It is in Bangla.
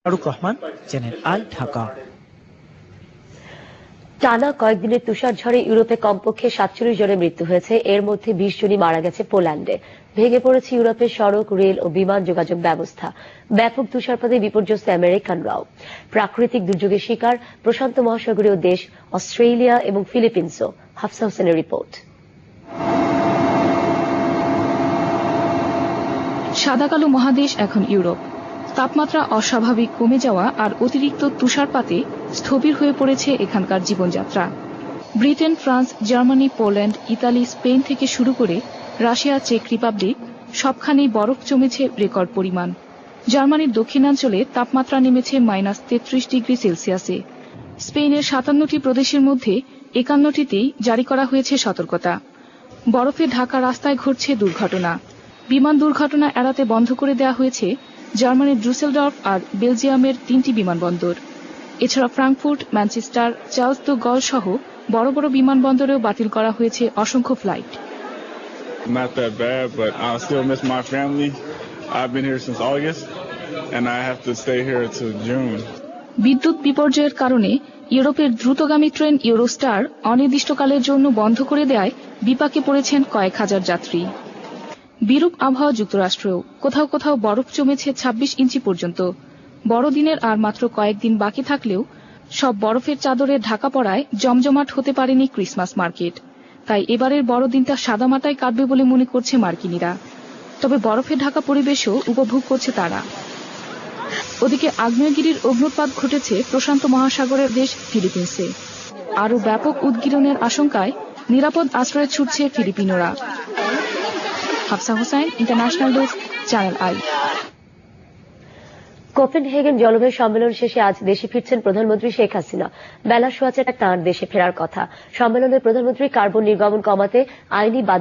Faruk Rahman, Channel I, Dhaka. টানা কয়েকদিনের তুষার ঝড়ে ইউরোপে কমপক্ষে 47 জনের মৃত্যু হয়েছে। এর মধ্যে 20 জনই মারা গেছে পোল্যান্ডে। ভেঙে পড়েছে ইউরোপের সড়ক, রেল ও বিমান যোগাযোগ ব্যবস্থা। ব্যাপক তুষারপাতে বিপর্যস্ত আমেরিকানরাও। প্রাকৃতিক দুর্যোগের শিকার প্রশান্ত মহাসাগরীয় দেশ অস্ট্রেলিয়া এবং ফিলিপিন্সও। হাফসা হোসেনের রিপোর্ট। সাদা কালো মহাদেশ এখন ইউরোপ। তাপমাত্রা অস্বাভাবিক কমে যাওয়া আর অতিরিক্ত তুষারপাতে স্থবির হয়ে পড়েছে এখানকার জীবনযাত্রা। Britain, France, Germany, Poland, Italy, Spain থেকে শুরু করে রাশিয়া, চেক রিপাবলিক সবখানেই বরফ জমেছে রেকর্ড পরিমাণ। জার্মানির দক্ষিণাঞ্চলে তাপমাত্রা নেমেছে -33 ডিগ্রি সেলসিয়াসে। স্পেনের 57টি প্রদেশের মধ্যে 51টিতেই জারি করা হয়েছে সতর্কতা। বরফে ঢাকা রাস্তায় ঘটছে দুর্ঘটনা। বিমান দুর্ঘটনা এড়াতে বন্ধ করে দেওয়া হয়েছে জার্মানির ড্রুসেলডর্ফ আর বেলজিয়ামের 3টি বিমানবন্দর। এছাড়া ফ্রাঙ্কফুর্ট, ম্যানচেস্টার, চার্লস দ্য গল সহ বড় বড় বিমানবন্দরেও বাতিল করা হয়েছে অসংখ্য flight. Not that bad, but I still miss my family. I've been here since August, and I have to stay here until June. বিদ্যুৎ বিপর্যয়ের কারণে ইউরোপের দ্রুতগামী ট্রেন ইউরোস্টার অনির্দিষ্টকালের জন্য বন্ধ করে দেওয়ায় বিপাকে পড়েছেন কয়েক হাজার যাত্রী। বিরূপ আবহাওয়া যুক্তরাষ্ট্রেও কোথাও কোথাও বরফ জমেছে 26 ইঞ্চি পর্যন্ত। বড়দিনের আর মাত্র কয়েকদিন বাকি থাকলেও সব বরফের চাদরে ঢাকা পড়ায় জমজমাট হতে পারেনি ক্রিসমাস মার্কেট। তাই এবারের বড়দিনটা সাদামাটায় কাটবে বলে মনে করছে মার্কিনীরা। তবে বরফে ঢাকা পরিবেশও উপভোগ করছে তারা। ওদিকে আগ্নেয়গিরির অগ্নুৎপাত ঘটেছে প্রশান্ত মহাসাগরের দেশ ফিলিপিন্সে। আরও ব্যাপক উদগীরণের আশঙ্কায় নিরাপদ আশ্রয়ে ছুটছে ফিলিপিনোরা। Hafsa Hossain, international desk, channel I. Copenhagen জলবায়ু সম্মেলন শেষে আজ দেশে ফিরছেন প্রধানমন্ত্রী শেখ হাসিনা। বেলা 4:15 তাঁর দেশে ফেরার কথা। সম্মেলনে প্রধানমন্ত্রী কার্বন নির্গমন কমাতে আইনি